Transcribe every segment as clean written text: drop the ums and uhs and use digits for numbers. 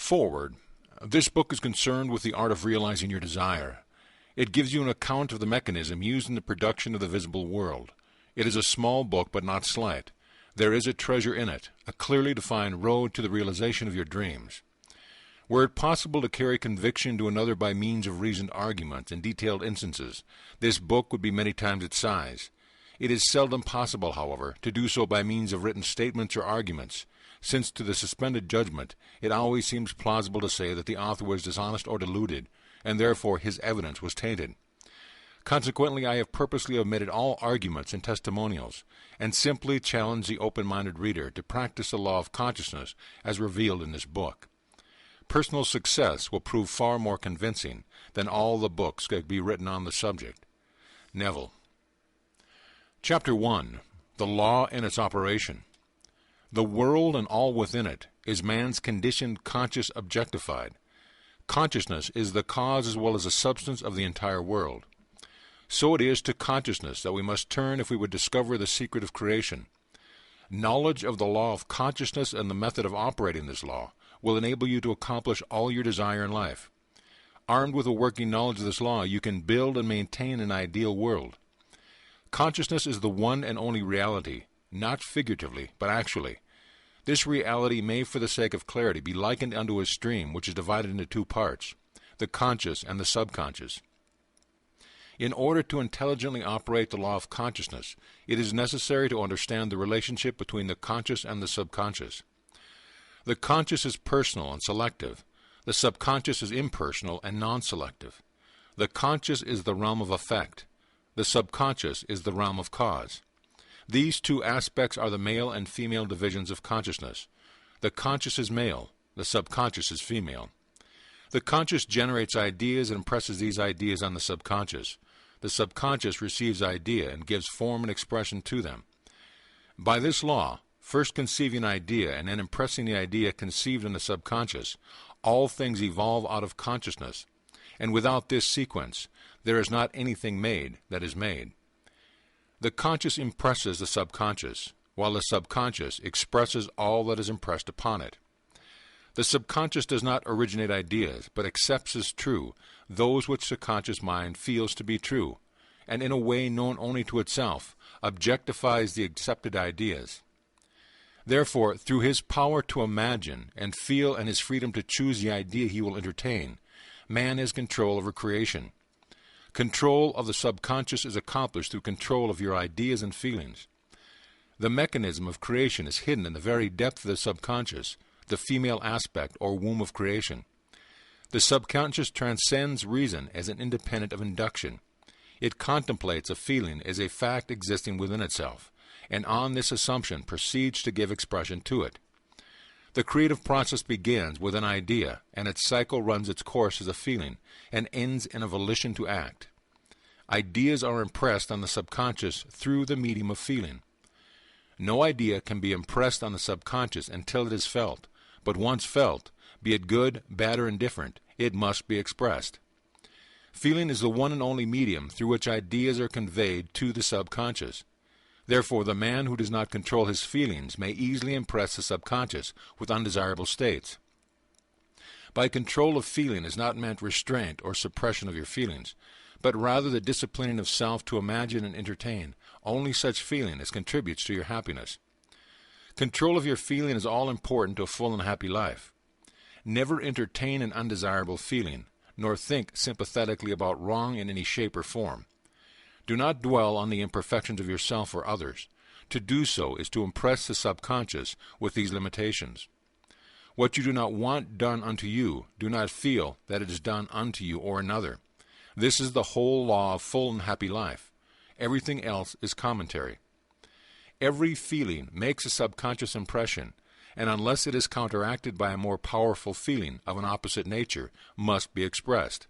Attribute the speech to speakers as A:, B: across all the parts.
A: Foreword. This book is concerned with the art of realizing your desire. It gives you an account of the mechanism used in the production of the visible world. It is a small book, but not slight. There is a treasure in it, a clearly defined road to the realization of your dreams. Were it possible to carry conviction to another by means of reasoned arguments and detailed instances, this book would be many times its size. It is seldom possible, however, to do so by means of written statements or arguments, since to the suspended judgment it always seems plausible to say that the author was dishonest or deluded, and therefore his evidence was tainted. Consequently, I have purposely omitted all arguments and testimonials, and simply challenge the open-minded reader to practice the law of consciousness as revealed in this book. Personal success will prove far more convincing than all the books that could be written on the subject. Neville. Chapter 1. The Law and its Operation. The world and all within it is man's conditioned conscious objectified. Consciousness is the cause as well as the substance of the entire world. So it is to consciousness that we must turn if we would discover the secret of creation. Knowledge of the law of consciousness and the method of operating this law will enable you to accomplish all your desire in life. Armed with a working knowledge of this law, you can build and maintain an ideal world. Consciousness is the one and only reality, not figuratively, but actually. This reality may, for the sake of clarity, be likened unto a stream which is divided into two parts, the conscious and the subconscious. In order to intelligently operate the law of consciousness, it is necessary to understand the relationship between the conscious and the subconscious. The conscious is personal and selective. The subconscious is impersonal and non-selective. The conscious is the realm of effect. The subconscious is the realm of cause. These two aspects are the male and female divisions of consciousness. The conscious is male, the subconscious is female. The conscious generates ideas and impresses these ideas on the subconscious. The subconscious receives idea and gives form and expression to them. By this law, first conceiving an idea and then impressing the idea conceived in the subconscious, all things evolve out of consciousness, and without this sequence, there is not anything made that is made. The conscious impresses the subconscious, while the subconscious expresses all that is impressed upon it. The subconscious does not originate ideas, but accepts as true those which the conscious mind feels to be true, and in a way known only to itself, objectifies the accepted ideas. Therefore, through his power to imagine and feel and his freedom to choose the idea he will entertain, man has control over creation. Control of the subconscious is accomplished through control of your ideas and feelings. The mechanism of creation is hidden in the very depth of the subconscious, the female aspect or womb of creation. The subconscious transcends reason as an independent of induction. It contemplates a feeling as a fact existing within itself, and on this assumption proceeds to give expression to it. The creative process begins with an idea, and its cycle runs its course as a feeling, and ends in a volition to act. Ideas are impressed on the subconscious through the medium of feeling. No idea can be impressed on the subconscious until it is felt, but once felt, be it good, bad, or indifferent, it must be expressed. Feeling is the one and only medium through which ideas are conveyed to the subconscious. Therefore, the man who does not control his feelings may easily impress the subconscious with undesirable states. By control of feeling is not meant restraint or suppression of your feelings, but rather the disciplining of self to imagine and entertain only such feeling as contributes to your happiness. Control of your feeling is all important to a full and happy life. Never entertain an undesirable feeling, nor think sympathetically about wrong in any shape or form. Do not dwell on the imperfections of yourself or others. To do so is to impress the subconscious with these limitations. What you do not want done unto you, do not feel that it is done unto you or another. This is the whole law of full and happy life. Everything else is commentary. Every feeling makes a subconscious impression, and unless it is counteracted by a more powerful feeling of an opposite nature, must be expressed.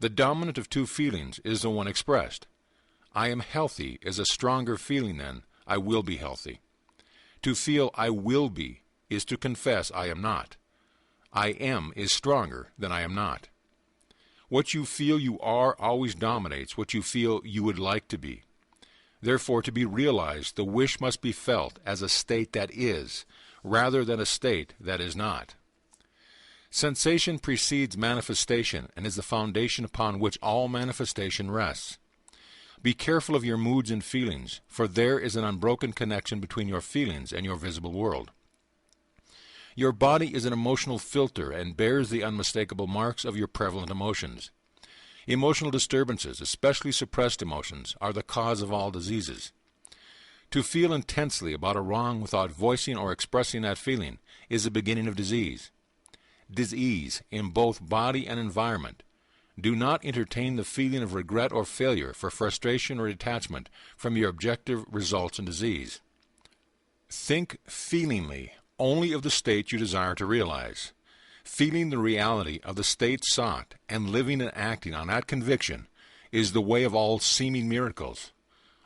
A: The dominant of two feelings is the one expressed. I am healthy is a stronger feeling than I will be healthy. To feel I will be is to confess I am not. I am is stronger than I am not. What you feel you are always dominates what you feel you would like to be. Therefore, to be realized, the wish must be felt as a state that is, rather than a state that is not. Sensation precedes manifestation and is the foundation upon which all manifestation rests. Be careful of your moods and feelings, for there is an unbroken connection between your feelings and your visible world. Your body is an emotional filter and bears the unmistakable marks of your prevalent emotions. Emotional disturbances, especially suppressed emotions, are the cause of all diseases. To feel intensely about a wrong without voicing or expressing that feeling is the beginning of disease. Disease in both body and environment. Do not entertain the feeling of regret or failure for frustration or detachment from your objective results in disease. Think feelingly only of the state you desire to realize. Feeling the reality of the state sought and living and acting on that conviction is the way of all seeming miracles.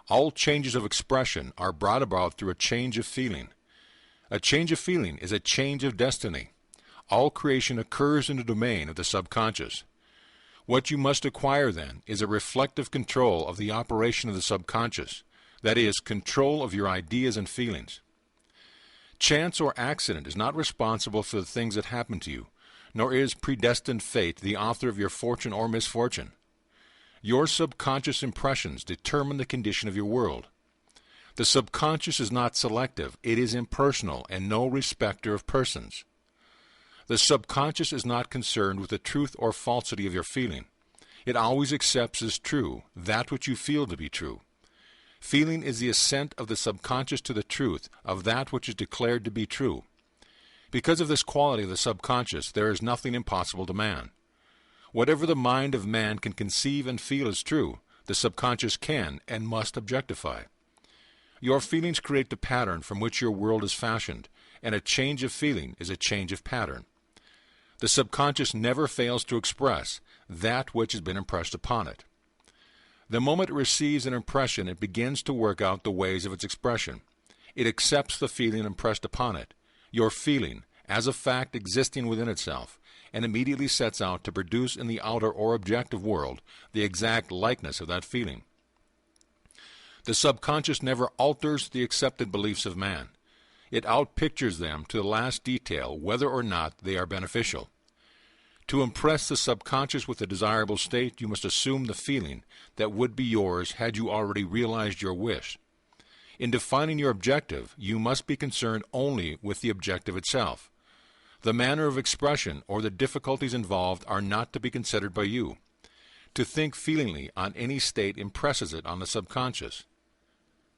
A: All changes of expression are brought about through a change of feeling. A change of feeling is a change of destiny. All creation occurs in the domain of the subconscious. What you must acquire, then, is a reflective control of the operation of the subconscious, that is, control of your ideas and feelings. Chance or accident is not responsible for the things that happen to you, nor is predestined fate the author of your fortune or misfortune. Your subconscious impressions determine the condition of your world. The subconscious is not selective, it is impersonal and no respecter of persons. The subconscious is not concerned with the truth or falsity of your feeling. It always accepts as true that which you feel to be true. Feeling is the assent of the subconscious to the truth of that which is declared to be true. Because of this quality of the subconscious, there is nothing impossible to man. Whatever the mind of man can conceive and feel as true, the subconscious can and must objectify. Your feelings create the pattern from which your world is fashioned, and a change of feeling is a change of pattern. The subconscious never fails to express that which has been impressed upon it. The moment it receives an impression, it begins to work out the ways of its expression. It accepts the feeling impressed upon it, your feeling, as a fact existing within itself, and immediately sets out to produce in the outer or objective world the exact likeness of that feeling. The subconscious never alters the accepted beliefs of man. It outpictures them to the last detail, whether or not they are beneficial. To impress the subconscious with a desirable state, you must assume the feeling that would be yours had you already realized your wish. In defining your objective, you must be concerned only with the objective itself. The manner of expression or the difficulties involved are not to be considered by you. To think feelingly on any state impresses it on the subconscious.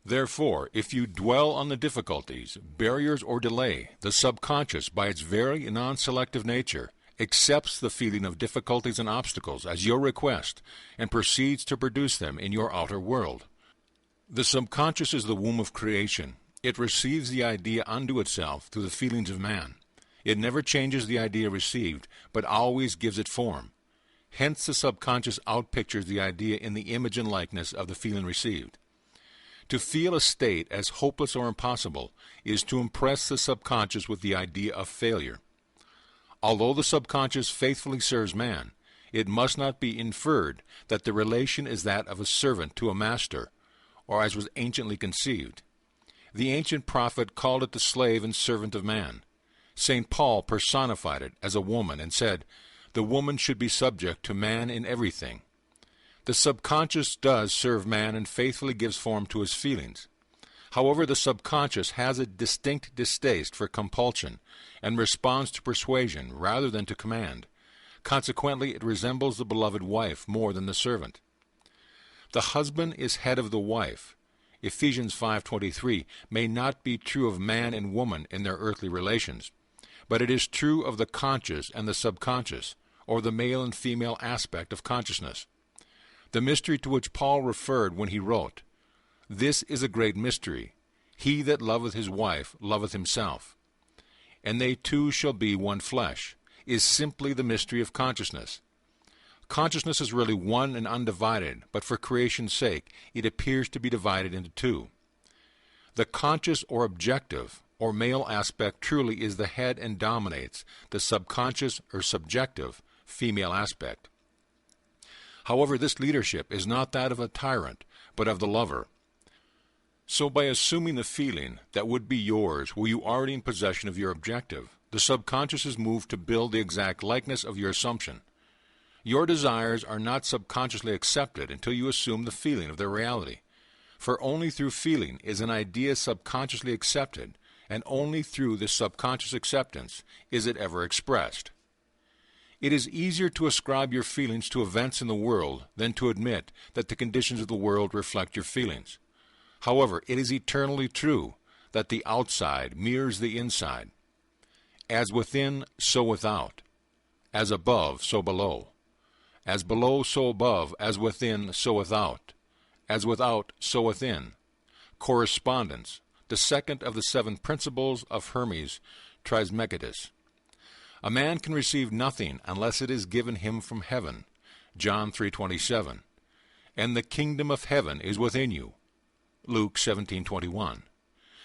A: Therefore, if you dwell on the difficulties, barriers, or delay, the subconscious, by its very non-selective nature, accepts the feeling of difficulties and obstacles as your request and proceeds to produce them in your outer world. The subconscious is the womb of creation. It receives the idea unto itself through the feelings of man. It never changes the idea received, but always gives it form. Hence the subconscious outpictures the idea in the image and likeness of the feeling received. To feel a state as hopeless or impossible is to impress the subconscious with the idea of failure. Although the subconscious faithfully serves man, it must not be inferred that the relation is that of a servant to a master, or as was anciently conceived. The ancient prophet called it the slave and servant of man. St. Paul personified it as a woman and said, "The woman should be subject to man in everything." The subconscious does serve man and faithfully gives form to his feelings. However, the subconscious has a distinct distaste for compulsion and responds to persuasion rather than to command. Consequently, it resembles the beloved wife more than the servant. The husband is head of the wife. Ephesians 5:23 may not be true of man and woman in their earthly relations, but it is true of the conscious and the subconscious, or the male and female aspect of consciousness. The mystery to which Paul referred when he wrote, "This is a great mystery. He that loveth his wife loveth himself, and they two shall be one flesh," is simply the mystery of consciousness. Consciousness is really one and undivided, but for creation's sake it appears to be divided into two. The conscious or objective or male aspect truly is the head and dominates the subconscious or subjective female aspect. However, this leadership is not that of a tyrant, but of the lover. So by assuming the feeling that would be yours were you already in possession of your objective, The subconscious is moved to build the exact likeness of your assumption. Your desires are not subconsciously accepted until you assume the feeling of their reality. For only through feeling is an idea subconsciously accepted, and only through this subconscious acceptance is it ever expressed. It is easier to ascribe your feelings to events in the world than to admit that the conditions of the world reflect your feelings. However, it is eternally true that the outside mirrors the inside. As within, so without. As above, so below. As below, so above. As within, so without. As without, so within. Correspondence, the second of the 7 principles of Hermes Trismegistus. A man can receive nothing unless it is given him from heaven. John 3:27. And the kingdom of heaven is within you. Luke 17:21.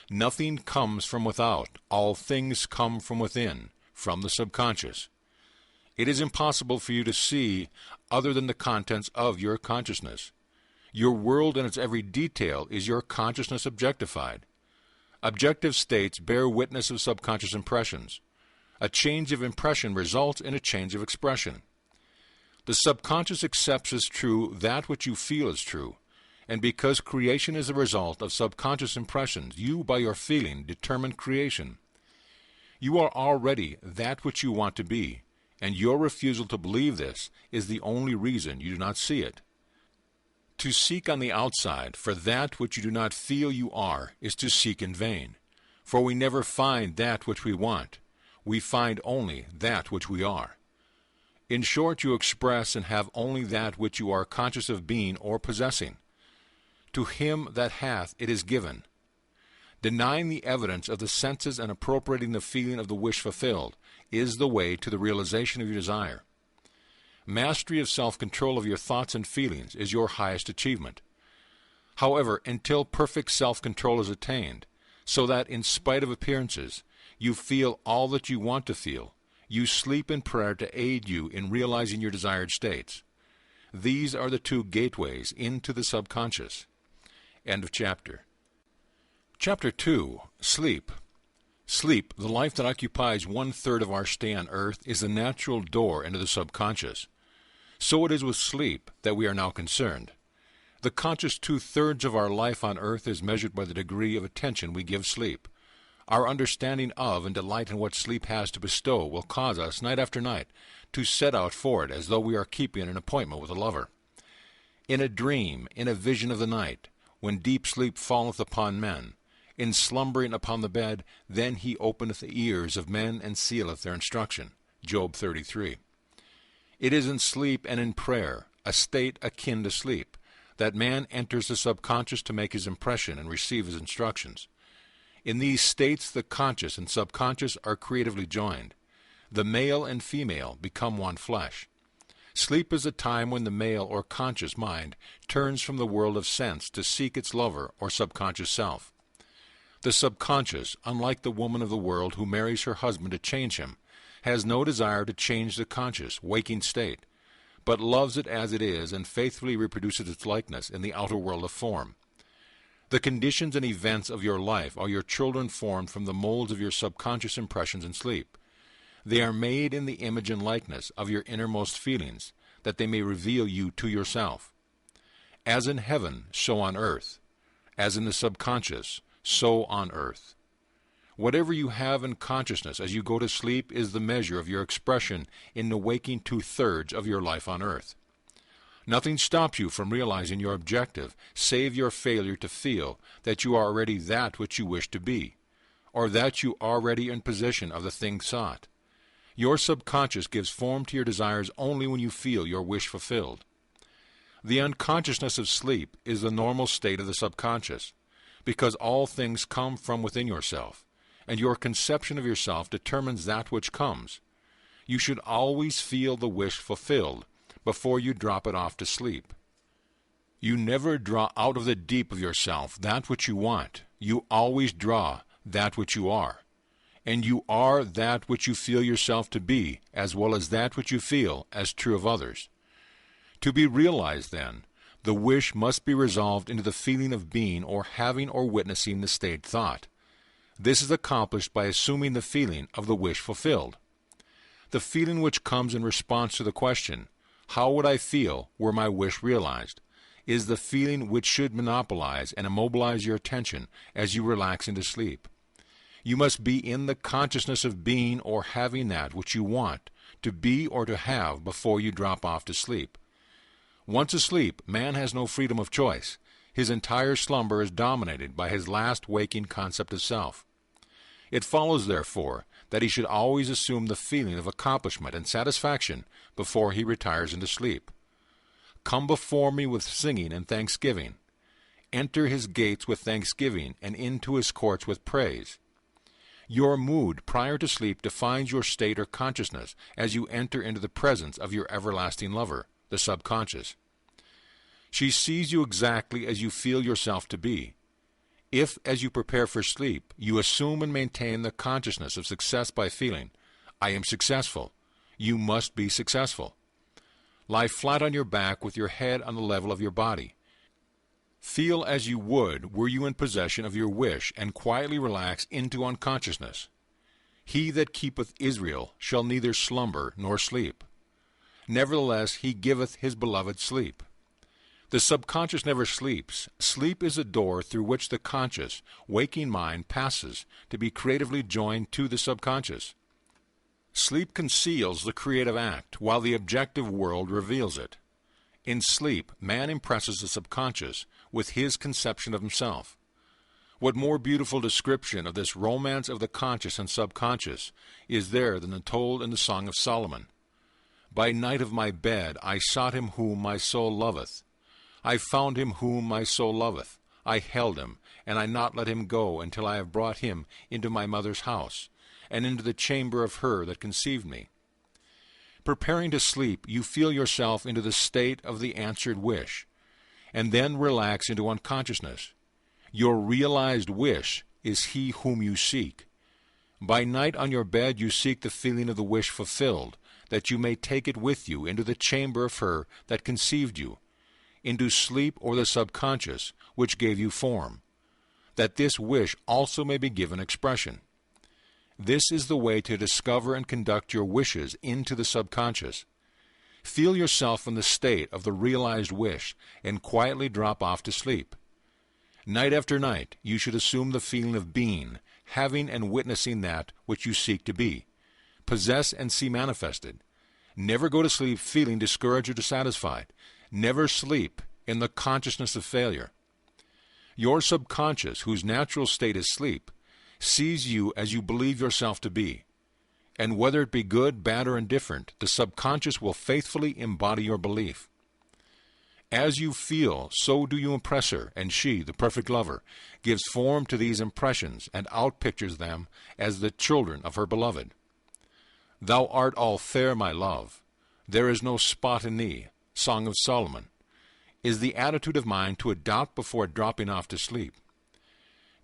A: Nothing comes from without. All things come from within, from the subconscious. It is impossible for you to see other than the contents of your consciousness. Your world in its every detail is your consciousness objectified. Objective states bear witness of subconscious impressions. A change of impression results in a change of expression. The subconscious accepts as true that which you feel is true, and because creation is a result of subconscious impressions, you, by your feeling, determine creation. You are already that which you want to be, and your refusal to believe this is the only reason you do not see it. To seek on the outside for that which you do not feel you are is to seek in vain, for we never find that which we want. We find only that which we are. In short, you express and have only that which you are conscious of being or possessing. To him that hath it is given. Denying the evidence of the senses and appropriating the feeling of the wish fulfilled is the way to the realization of your desire. Mastery of self-control of your thoughts and feelings is your highest achievement. However, until perfect self-control is attained, so that in spite of appearances, you feel all that you want to feel, you sleep in prayer to aid you in realizing your desired states. These are the 2 gateways into the subconscious. End of chapter. Chapter 2. Sleep. Sleep, the life that occupies 1/3 of our stay on earth, is the natural door into the subconscious. So it is with sleep that we are now concerned. The conscious 2/3 of our life on earth is measured by the degree of attention we give sleep. Our understanding of and delight in what sleep has to bestow will cause us, night after night, to set out for it as though we are keeping an appointment with a lover. In a dream, in a vision of the night, when deep sleep falleth upon men, in slumbering upon the bed, then he openeth the ears of men and sealeth their instruction. Job 33. It is in sleep and in prayer, a state akin to sleep, that man enters the subconscious to make his impression and receive his instructions. In these states the conscious and subconscious are creatively joined. The male and female become one flesh. Sleep is a time when the male or conscious mind turns from the world of sense to seek its lover or subconscious self. The subconscious, unlike the woman of the world who marries her husband to change him, has no desire to change the conscious, waking state, but loves it as it is and faithfully reproduces its likeness in the outer world of form. The conditions and events of your life are your children formed from the molds of your subconscious impressions in sleep. They are made in the image and likeness of your innermost feelings, that they may reveal you to yourself. As in heaven, so on earth. As in the subconscious, so on earth. Whatever you have in consciousness as you go to sleep is the measure of your expression in the waking 2/3 of your life on earth. Nothing stops you from realizing your objective, save your failure to feel that you are already that which you wish to be, or that you are already in possession of the thing sought. Your subconscious gives form to your desires only when you feel your wish fulfilled. The unconsciousness of sleep is the normal state of the subconscious, because all things come from within yourself, and your conception of yourself determines that which comes. You should always feel the wish fulfilled before you drop it off to sleep. You never draw out of the deep of yourself that which you want. You always draw that which you are. And you are that which you feel yourself to be, as well as that which you feel as true of others. To be realized, then, the wish must be resolved into the feeling of being or having or witnessing the state thought. This is accomplished by assuming the feeling of the wish fulfilled. The feeling which comes in response to the question, how would I feel were my wish realized, is the feeling which should monopolize and immobilize your attention as you relax into sleep. You must be in the consciousness of being or having that which you want to be or to have before you drop off to sleep. Once asleep, man has no freedom of choice. His entire slumber is dominated by his last waking concept of self. It follows, therefore, that he should always assume the feeling of accomplishment and satisfaction before he retires into sleep. Come before me with singing and thanksgiving. Enter his gates with thanksgiving and into his courts with praise. Your mood prior to sleep defines your state or consciousness as you enter into the presence of your everlasting lover, the subconscious. She sees you exactly as you feel yourself to be. If, as you prepare for sleep, you assume and maintain the consciousness of success by feeling, I am successful, you must be successful. Lie flat on your back with your head on the level of your body. Feel as you would were you in possession of your wish, and quietly relax into unconsciousness. He that keepeth Israel shall neither slumber nor sleep. Nevertheless he giveth his beloved sleep. The subconscious never sleeps. Sleep is a door through which the conscious, waking mind passes to be creatively joined to the subconscious. Sleep conceals the creative act, while the objective world reveals it. In sleep, man impresses the subconscious with his conception of himself. What more beautiful description of this romance of the conscious and subconscious is there than the told in the Song of Solomon? By night of my bed I sought him whom my soul loveth. I found him whom my soul loveth. I held him, and I not let him go until I have brought him into my mother's house, and into the chamber of her that conceived me. Preparing to sleep, you feel yourself into the state of the answered wish, and then relax into unconsciousness. Your realized wish is he whom you seek. By night on your bed you seek the feeling of the wish fulfilled, that you may take it with you into the chamber of her that conceived you, into sleep or the subconscious, which gave you form, that this wish also may be given expression. This is the way to discover and conduct your wishes into the subconscious. Feel yourself in the state of the realized wish, and quietly drop off to sleep. Night after night, you should assume the feeling of being, having and witnessing that which you seek to be, possess and see manifested. Never go to sleep feeling discouraged or dissatisfied. Never sleep in the consciousness of failure. Your subconscious, whose natural state is sleep, sees you as you believe yourself to be. And whether it be good, bad, or indifferent, the subconscious will faithfully embody your belief. As you feel, so do you impress her, and she, the perfect lover, gives form to these impressions and outpictures them as the children of her beloved. Thou art all fair, my love. There is no spot in thee. Song of Solomon, is the attitude of mind to adopt before dropping off to sleep.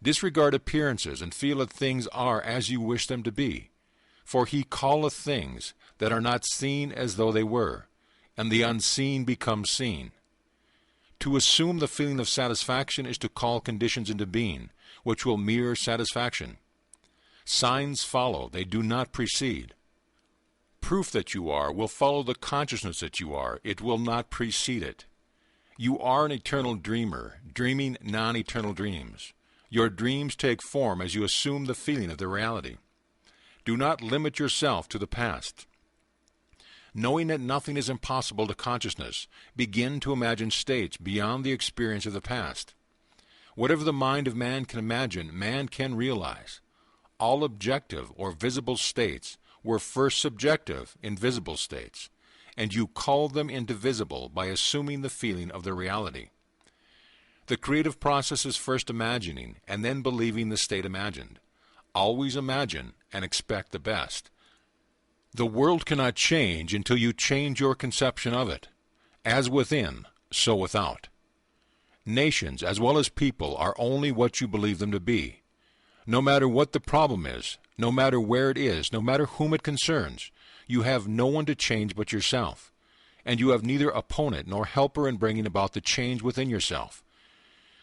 A: Disregard appearances and feel that things are as you wish them to be. For he calleth things that are not seen as though they were, and the unseen becomes seen. To assume the feeling of satisfaction is to call conditions into being, which will mirror satisfaction. Signs follow, they do not precede. Proof that you are will follow the consciousness that you are. It will not precede it. You are an eternal dreamer, dreaming non-eternal dreams. Your dreams take form as you assume the feeling of their reality. Do not limit yourself to the past. Knowing that nothing is impossible to consciousness, begin to imagine states beyond the experience of the past. Whatever the mind of man can imagine, man can realize. All objective or visible states were first subjective, invisible states, and you call them into visible by assuming the feeling of their reality. The creative process is first imagining and then believing the state imagined. Always imagine and expect the best. The world cannot change until you change your conception of it. As within, so without. Nations, as well as people, are only what you believe them to be. No matter what the problem is, no matter where it is, no matter whom it concerns, you have no one to change but yourself, and you have neither opponent nor helper in bringing about the change within yourself.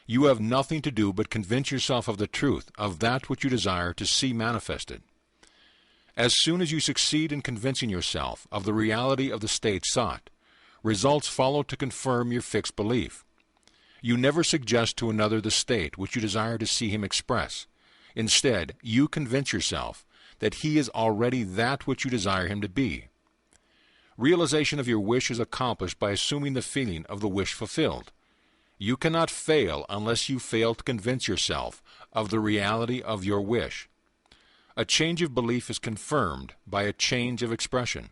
A: You have nothing to do but convince yourself of the truth of that which you desire to see manifested. As soon as you succeed in convincing yourself of the reality of the state sought, results follow to confirm your fixed belief. You never suggest to another the state which you desire to see him express. Instead, you convince yourself that he is already that which you desire him to be. Realization of your wish is accomplished by assuming the feeling of the wish fulfilled. You cannot fail unless you fail to convince yourself of the reality of your wish. A change of belief is confirmed by a change of expression.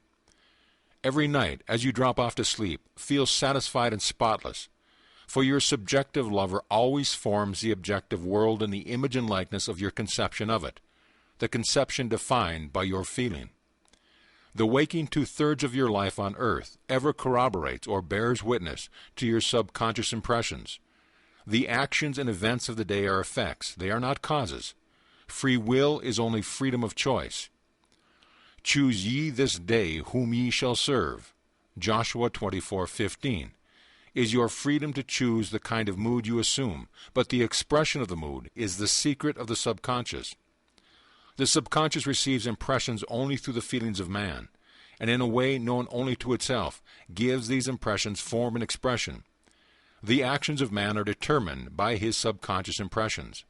A: Every night, as you drop off to sleep, feel satisfied and spotless, for your subjective lover always forms the objective world in the image and likeness of your conception of it, the conception defined by your feeling. The waking two-thirds of your life on earth ever corroborates or bears witness to your subconscious impressions. The actions and events of the day are effects, they are not causes. Free will is only freedom of choice. Choose ye this day whom ye shall serve. Joshua 24:15. Is your freedom to choose the kind of mood you assume, but the expression of the mood is the secret of the subconscious. The subconscious receives impressions only through the feelings of man, and in a way known only to itself, gives these impressions form and expression. The actions of man are determined by his subconscious impressions.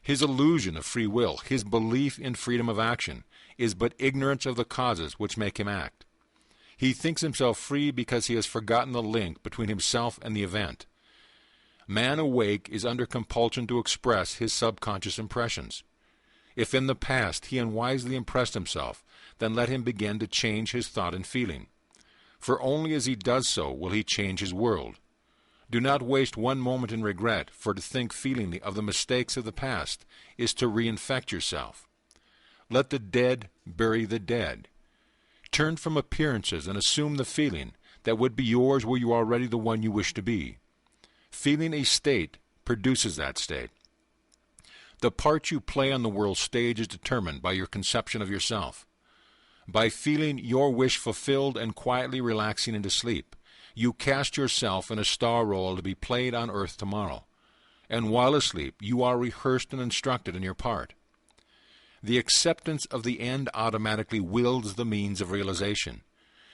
A: His illusion of free will, his belief in freedom of action, is but ignorance of the causes which make him act. He thinks himself free because he has forgotten the link between himself and the event. Man awake is under compulsion to express his subconscious impressions. If in the past he unwisely impressed himself, then let him begin to change his thought and feeling. For only as he does so will he change his world. Do not waste one moment in regret, for to think feelingly of the mistakes of the past is to reinfect yourself. Let the dead bury the dead. Turn from appearances and assume the feeling that would be yours were you already the one you wish to be. Feeling a state produces that state. The part you play on the world stage is determined by your conception of yourself. By feeling your wish fulfilled and quietly relaxing into sleep, you cast yourself in a star role to be played on earth tomorrow. And while asleep, you are rehearsed and instructed in your part. The acceptance of the end automatically wields the means of realization.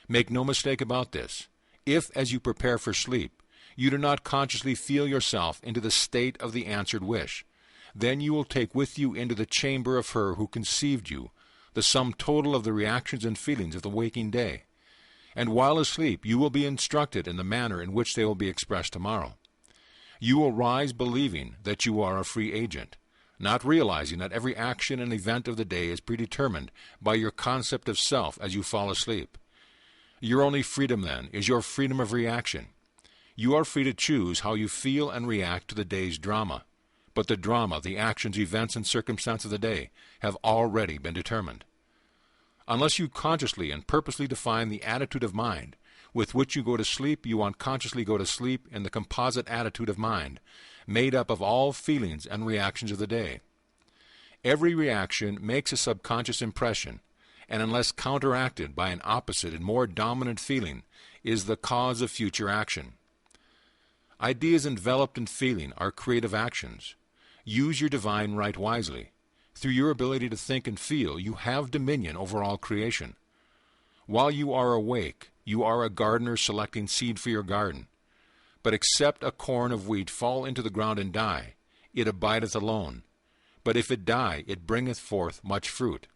A: Make no mistake about this. If, as you prepare for sleep, you do not consciously feel yourself into the state of the answered wish, then you will take with you into the chamber of her who conceived you the sum total of the reactions and feelings of the waking day. And while asleep, you will be instructed in the manner in which they will be expressed tomorrow. You will rise believing that you are a free agent, not realizing that every action and event of the day is predetermined by your concept of self as you fall asleep. Your only freedom, then, is your freedom of reaction. You are free to choose how you feel and react to the day's drama. But the drama, the actions, events, and circumstances of the day have already been determined. Unless you consciously and purposely define the attitude of mind with which you go to sleep, you unconsciously go to sleep in the composite attitude of mind, made up of all feelings and reactions of the day. Every reaction makes a subconscious impression, and unless counteracted by an opposite and more dominant feeling, is the cause of future action. Ideas enveloped in feeling are creative actions. Use your divine right wisely. Through your ability to think and feel, you have dominion over all creation. While you are awake, you are a gardener selecting seed for your garden. But except a corn of wheat fall into the ground and die, it abideth alone. But if it die, it bringeth forth much fruit.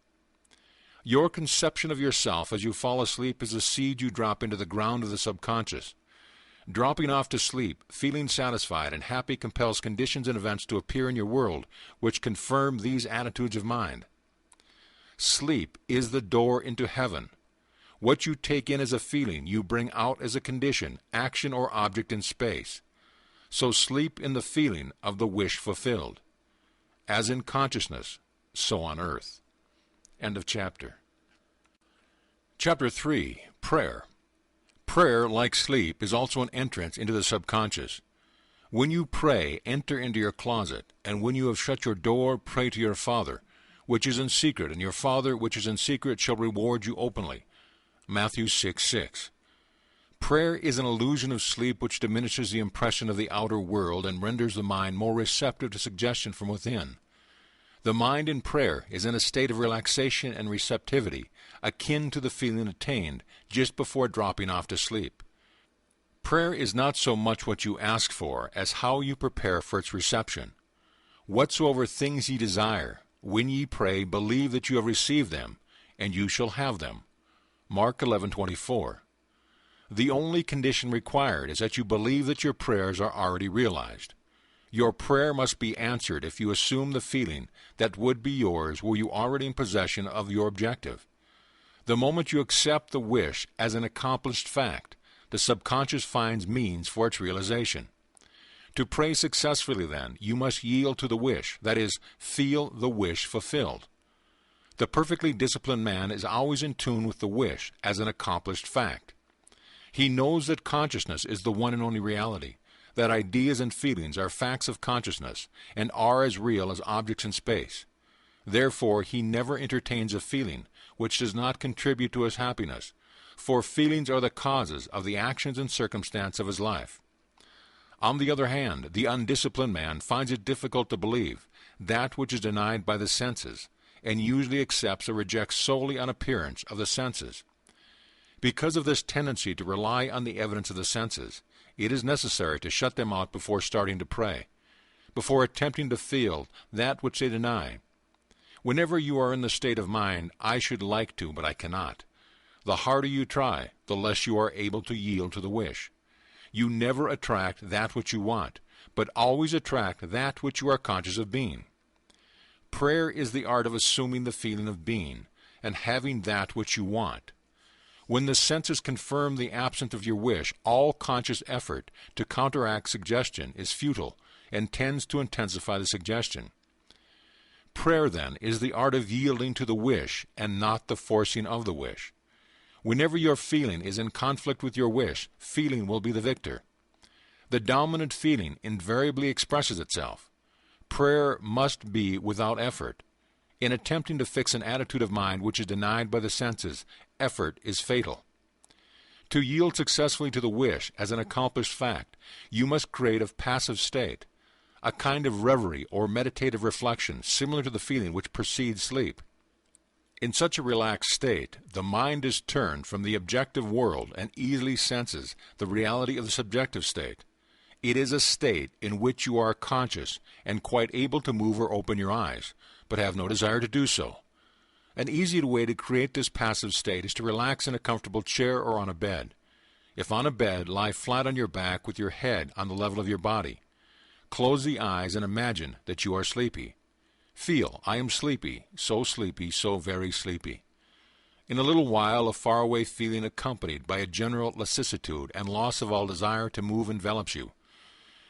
A: Your conception of yourself as you fall asleep is a seed you drop into the ground of the subconscious. Dropping off to sleep, feeling satisfied and happy compels conditions and events to appear in your world which confirm these attitudes of mind. Sleep is the door into heaven. What you take in as a feeling, you bring out as a condition, action, or object in space. So sleep in the feeling of the wish fulfilled. As in consciousness, so on earth. End of chapter. Chapter 3. Prayer. Prayer, like sleep, is also an entrance into the subconscious. When you pray, enter into your closet, and when you have shut your door, pray to your Father, which is in secret, and your Father, which is in secret, shall reward you openly. Matthew 6:6. Prayer is an illusion of sleep which diminishes the impression of the outer world and renders the mind more receptive to suggestion from within. The mind in prayer is in a state of relaxation and receptivity, akin to the feeling attained just before dropping off to sleep. Prayer is not so much what you ask for as how you prepare for its reception. Whatsoever things ye desire, when ye pray, believe that you have received them, and you shall have them. Mark 11:24. The only condition required is that you believe that your prayers are already realized. Your prayer must be answered if you assume the feeling that would be yours were you already in possession of your objective. The moment you accept the wish as an accomplished fact, the subconscious finds means for its realization. To pray successfully, then, you must yield to the wish, that is, feel the wish fulfilled. The perfectly disciplined man is always in tune with the wish as an accomplished fact. He knows that consciousness is the one and only reality, that ideas and feelings are facts of consciousness and are as real as objects in space. Therefore, he never entertains a feeling which does not contribute to his happiness, for feelings are the causes of the actions and circumstance of his life. On the other hand, the undisciplined man finds it difficult to believe that which is denied by the senses, and usually accepts or rejects solely on appearance of the senses. Because of this tendency to rely on the evidence of the senses, it is necessary to shut them out before starting to pray, before attempting to feel that which they deny. Whenever you are in the state of mind, I should like to, but I cannot, the harder you try, the less you are able to yield to the wish. You never attract that which you want, but always attract that which you are conscious of being. Prayer is the art of assuming the feeling of being, and having that which you want. When the senses confirm the absence of your wish, all conscious effort to counteract suggestion is futile and tends to intensify the suggestion. Prayer, then, is the art of yielding to the wish and not the forcing of the wish. Whenever your feeling is in conflict with your wish, feeling will be the victor. The dominant feeling invariably expresses itself. Prayer must be without effort. In attempting to fix an attitude of mind which is denied by the senses, effort is fatal. To yield successfully to the wish as an accomplished fact, you must create a passive state, a kind of reverie or meditative reflection similar to the feeling which precedes sleep. In such a relaxed state, the mind is turned from the objective world and easily senses the reality of the subjective state. It is a state in which you are conscious and quite able to move or open your eyes, but have no desire to do so. An easy way to create this passive state is to relax in a comfortable chair or on a bed. If on a bed, lie flat on your back with your head on the level of your body. Close the eyes and imagine that you are sleepy. Feel, I am sleepy, so very sleepy. In a little while, a faraway feeling accompanied by a general lassitude and loss of all desire to move envelops you.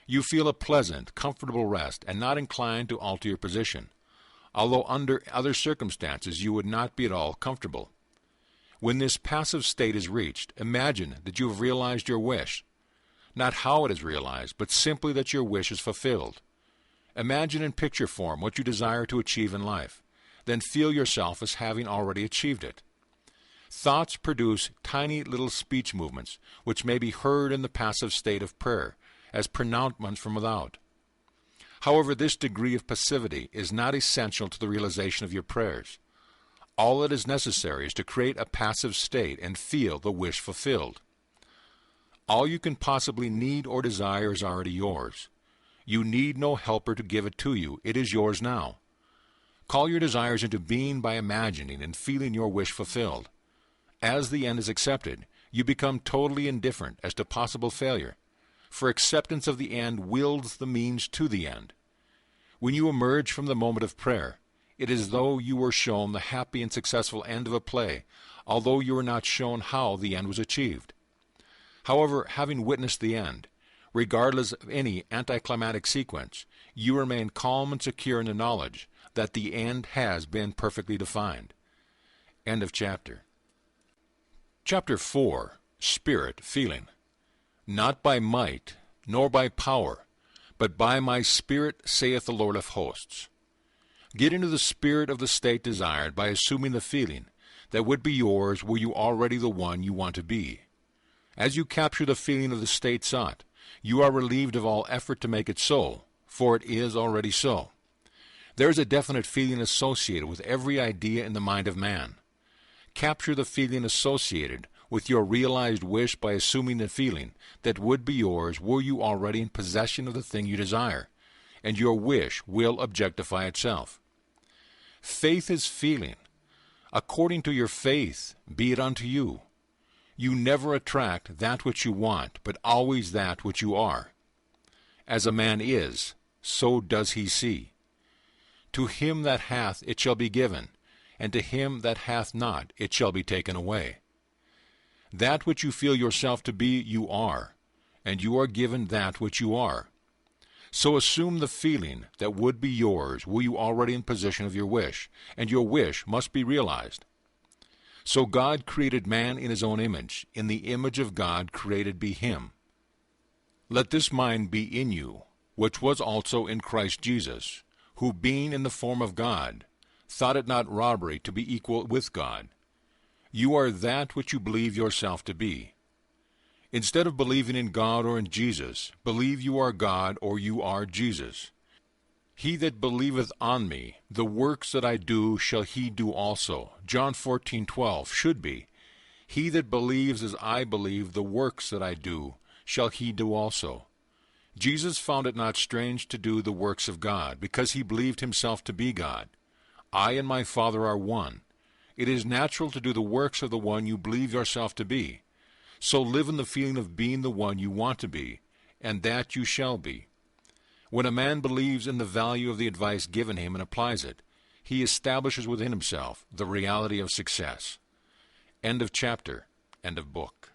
A: You feel a pleasant, comfortable rest and not inclined to alter your position, although under other circumstances you would not be at all comfortable. When this passive state is reached, imagine that you have realized your wish. Not how it is realized, but simply that your wish is fulfilled. Imagine in picture form what you desire to achieve in life. Then feel yourself as having already achieved it. Thoughts produce tiny little speech movements, which may be heard in the passive state of prayer, as pronouncements from without. However, this degree of passivity is not essential to the realization of your prayers. All that is necessary is to create a passive state and feel the wish fulfilled. All you can possibly need or desire is already yours. You need no helper to give it to you. It is yours now. Call your desires into being by imagining and feeling your wish fulfilled. As the end is accepted, you become totally indifferent as to possible failure, for acceptance of the end wills the means to the end. When you emerge from the moment of prayer, it is as though you were shown the happy and successful end of a play, although you were not shown how the end was achieved. However, having witnessed the end, regardless of any anticlimactic sequence, you remain calm and secure in the knowledge that the end has been perfectly defined. End of chapter. Chapter 4. Spirit Feeling. Not by might, nor by power, but by my Spirit, saith the Lord of hosts. Get into the spirit of the state desired by assuming the feeling that would be yours were you already the one you want to be. As you capture the feeling of the state sought, you are relieved of all effort to make it so, for it is already so. There is a definite feeling associated with every idea in the mind of man. Capture the feeling associated with your realized wish by assuming the feeling that would be yours were you already in possession of the thing you desire, and your wish will objectify itself. Faith is feeling. According to your faith, be it unto you. You never attract that which you want, but always that which you are. As a man is, so does he see. To him that hath it shall be given, and to him that hath not it shall be taken away. That which you feel yourself to be, you are, and you are given that which you are. So assume the feeling that would be yours were you already in possession of your wish, and your wish must be realized. So God created man in his own image. In the image of God created be him. Let this mind be in you, which was also in Christ Jesus, who being in the form of God, thought it not robbery to be equal with God. You are that which you believe yourself to be. Instead of believing in God or in Jesus, believe you are God or you are Jesus. He that believeth on me, the works that I do shall he do also. John 14:12 should be, he that believes as I believe, the works that I do shall he do also. Jesus found it not strange to do the works of God, because he believed himself to be God. I and my Father are one. It is natural to do the works of the one you believe yourself to be. So live in the feeling of being the one you want to be, and that you shall be. When a man believes in the value of the advice given him and applies it, he establishes within himself the reality of success. End of chapter. End of book.